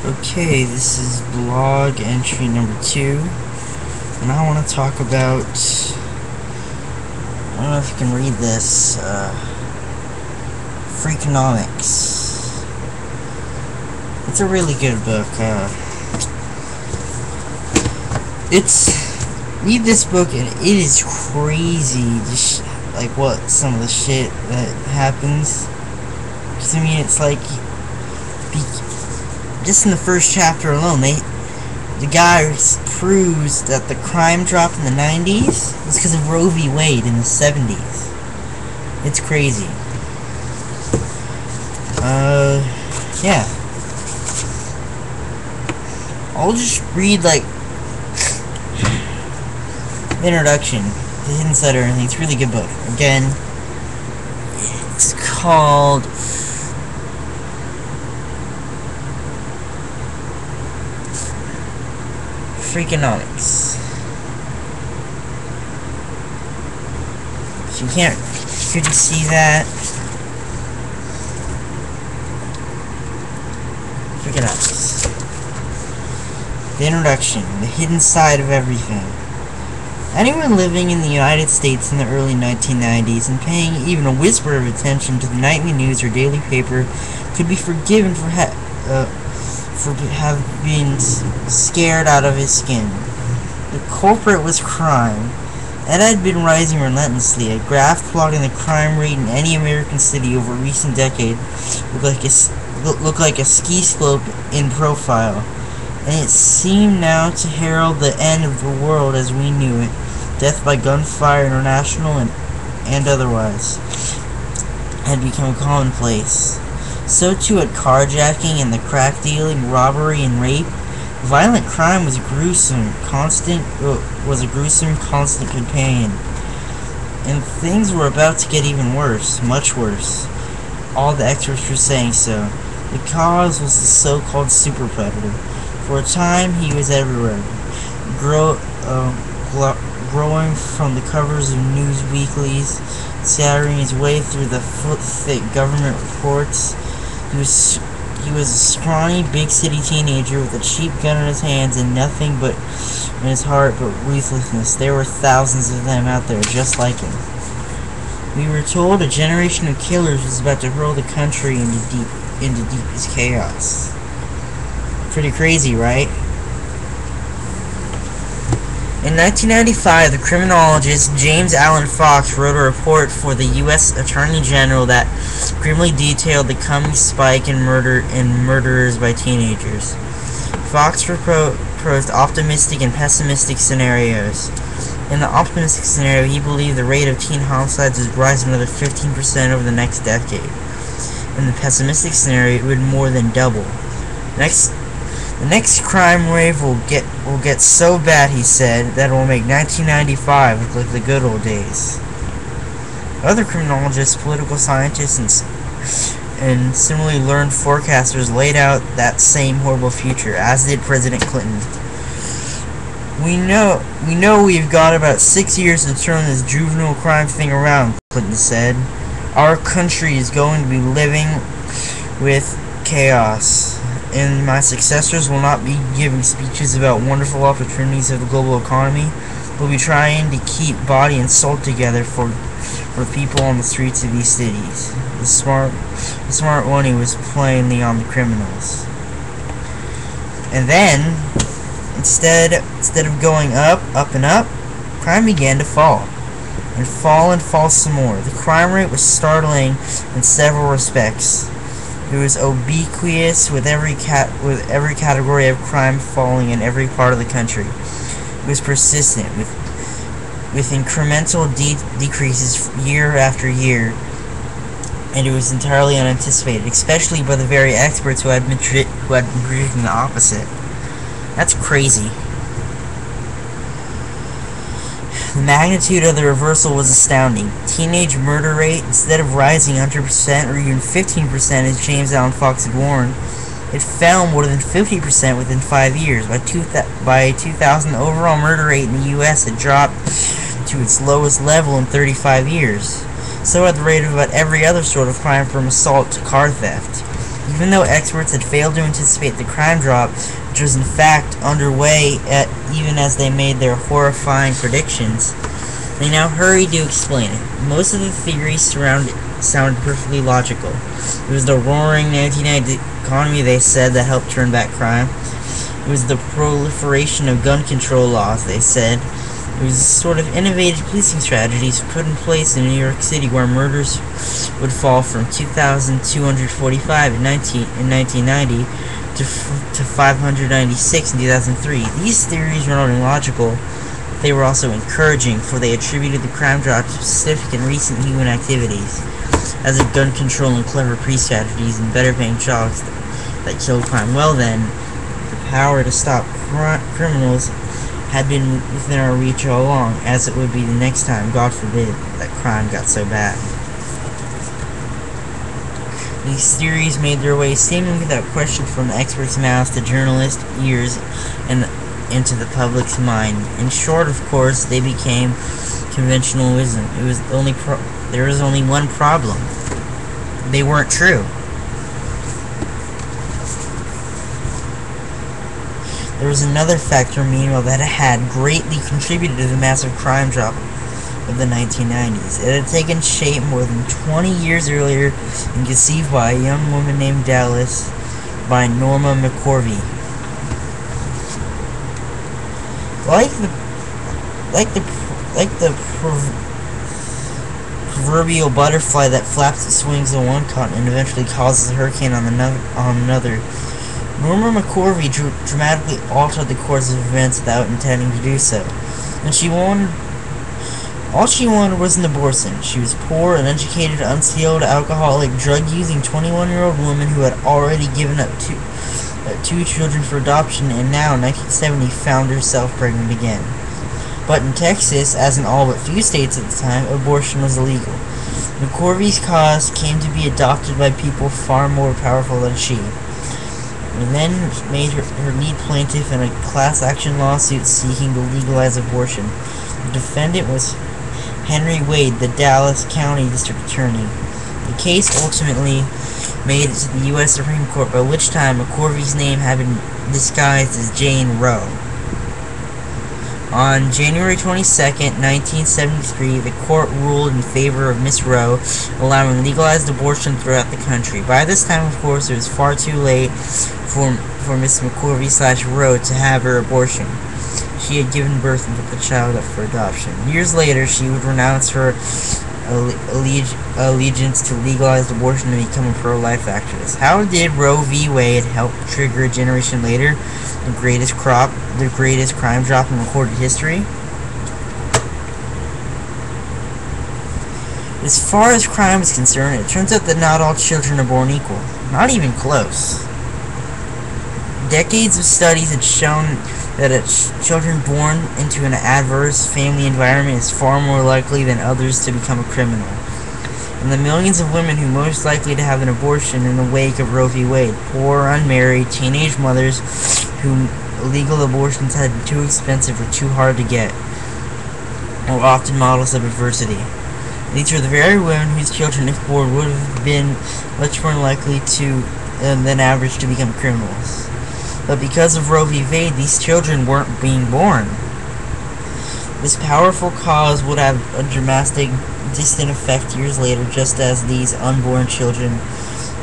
Okay, this is blog entry number 2, and I want to talk about, I don't know if you can read this, Freakonomics. It's a really good book. Read this book, and it is crazy, just like what some of the shit that happens. Because I mean, it's like, just in the first chapter alone, the guy proves that the crime drop in the 90s was because of Roe v. Wade in the 70s. It's crazy. Yeah. I'll just read, like, the introduction, the hidden side or anything. It's a really good book. Again, it's called Freakonomics. So you couldn't see that. Freakonomics. The introduction, the hidden side of everything. Anyone living in the United States in the early 1990s and paying even a whisper of attention to the nightly news or daily paper could be forgiven for have been scared out of his skin. The culprit was crime. It had been rising relentlessly. A graph plotting the crime rate in any American city over a recent decade looked like a ski slope in profile, and it seemed now to herald the end of the world as we knew it. Death by gunfire, international and otherwise, had become commonplace. So too had carjacking and the crack dealing, robbery and rape. Violent crime was a gruesome, constant companion. And things were about to get even worse, much worse. All the experts were saying so. The cause was the so-called super predator. For a time, he was everywhere, growing from the covers of news weeklies, scattering his way through the foot-thick government reports. He was a scrawny, big-city teenager with a cheap gun in his hands and nothing in his heart but ruthlessness. There were thousands of them out there just like him. We were told a generation of killers was about to hurl the country into deepest chaos. Pretty crazy, right? In 1995, the criminologist James Allen Fox wrote a report for the U.S. Attorney General that grimly detailed the coming spike in murders by teenagers. Fox proposed optimistic and pessimistic scenarios. In the optimistic scenario, he believed the rate of teen homicides would rise another 15% over the next decade. In the pessimistic scenario, it would more than double. The next crime wave will get so bad, he said, that it will make 1995 look like the good old days. Other criminologists, political scientists, and similarly learned forecasters laid out that same horrible future, as did President Clinton. We know we've got about 6 years to turn this juvenile crime thing around, Clinton said. Our country is going to be living with chaos, and my successors will not be giving speeches about wonderful opportunities of the global economy. We'll be trying to keep body and soul together for people on the streets of these cities. The smart money was plainly on the criminals. And then, instead of going up and up, crime began to fall. And fall some more. The crime rate was startling in several respects. It was ubiquitous, with every category of crime falling in every part of the country. It was persistent, with incremental decreases year after year, and it was entirely unanticipated, especially by the very experts who had been predicting the opposite. That's crazy. The magnitude of the reversal was astounding. Teenage murder rate, instead of rising 100% or even 15% as James Allen Fox had warned, it fell more than 50% within 5 years. By 2000, the overall murder rate in the U.S. had dropped to its lowest level in 35 years. So at the rate of about every other sort of crime, from assault to car theft. You Even though experts had failed to anticipate the crime drop, which was in fact underway even as they made their horrifying predictions, they now hurried to explain it. Most of the theories sounded perfectly logical. It was the roaring 1990 economy, they said, that helped turn back crime. It was the proliferation of gun control laws, they said. It was sort of innovative policing strategies put in place in New York City, where murders would fall from 2,245 in 1990 to 596 in 2003. These theories were not only logical, they were also encouraging, for they attributed the crime drop to specific and recent human activities, as if gun control and clever police strategies and better paying jobs that killed crime. Well then, the power to stop criminals had been within our reach all along, as it would be the next time, God forbid, that crime got so bad. These theories made their way seemingly without question from the experts' mouths to journalists' ears and into the public's mind. In short, of course, they became conventional wisdom. There was only one problem. They weren't true. There was another factor, meanwhile, that had greatly contributed to the massive crime drop of the 1990s. It had taken shape more than 20 years earlier and conceived by a young woman named Dallas by Norma McCorvey. Like the proverbial butterfly that flaps its wings on one continent and eventually causes a hurricane on another, Norma McCorvey dramatically altered the course of events without intending to do so. And all she wanted was an abortion. She was poor, uneducated, unskilled, alcoholic, drug-using 21-year-old woman who had already given up two children for adoption, and now, in 1970, found herself pregnant again. But in Texas, as in all but few states at the time, abortion was illegal. McCorvey's cause came to be adopted by people far more powerful than she, and then made her lead plaintiff in a class action lawsuit seeking to legalize abortion. The defendant was Henry Wade, the Dallas County District Attorney. The case ultimately made it to the U.S. Supreme Court, by which time McCorvey's name had been disguised as Jane Roe. On January 22nd, 1973, the court ruled in favor of Miss Roe, allowing legalized abortion throughout the country. By this time, of course, it was far too late for Miss McCorvey/Roe to have her abortion. She had given birth and put the child up for adoption. Years later, she would renounce her allegiance to legalized abortion and become a pro-life activist. How did Roe v. Wade help trigger a generation later the greatest crime drop in recorded history? As far as crime is concerned, it turns out that not all children are born equal. Not even close. Decades of studies had shown that children born into an adverse family environment is far more likely than others to become a criminal. And the millions of women who most likely to have an abortion in the wake of Roe v. Wade, poor, unmarried, teenage mothers whom illegal abortions had been too expensive or too hard to get, were often models of adversity. These are the very women whose children, if born, would have been much more likely than average to become criminals. But because of Roe v. Wade, these children weren't being born. This powerful cause would have a dramatic, distant effect years later, just as these unborn children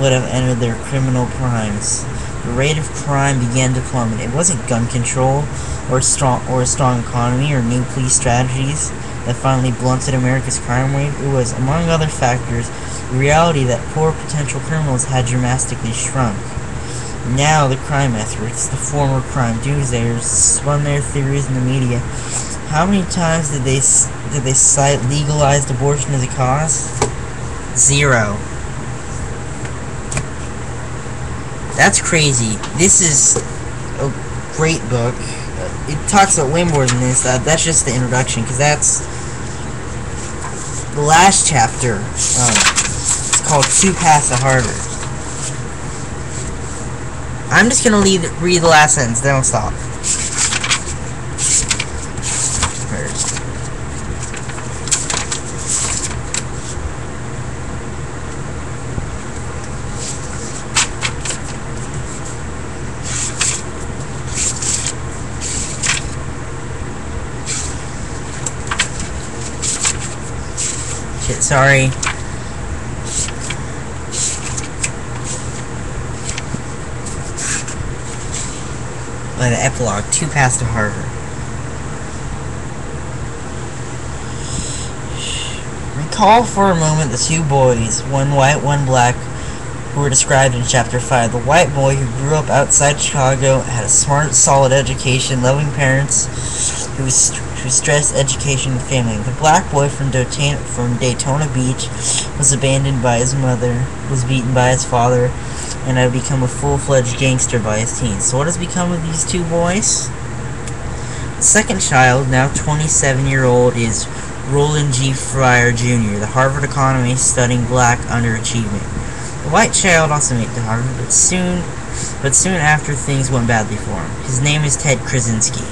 would have ended their criminal crimes. The rate of crime began to plummet. It wasn't gun control, or a strong economy, or new police strategies that finally blunted America's crime wave. It was, among other factors, the reality that poor potential criminals had dramatically shrunk. Now the crime experts, the former crime doomsayers, spun their theories in the media. How many times did they cite legalized abortion as a cause? 0. That's crazy. This is a great book. It talks about way more than this. That's just the introduction, because that's the last chapter. It's called Two Paths to Harvard. I'm just gonna read the last sentence, then I'll stop. Sorry. By the epilogue, 2 paths to Harvard. Recall for a moment the 2 boys, one white, one black, who were described in Chapter 5. The white boy, who grew up outside Chicago, had a smart, solid education, loving parents who stressed education and family. The black boy from Daytona Beach was abandoned by his mother, was beaten by his father, and had become a full-fledged gangster by his teens. So what has become of these 2 boys? The second child, now 27-year-old, is Roland G. Fryer Jr., the Harvard economist studying black underachievement. The white child also made it to Harvard, but soon after things went badly for him. His name is Ted Krasinski.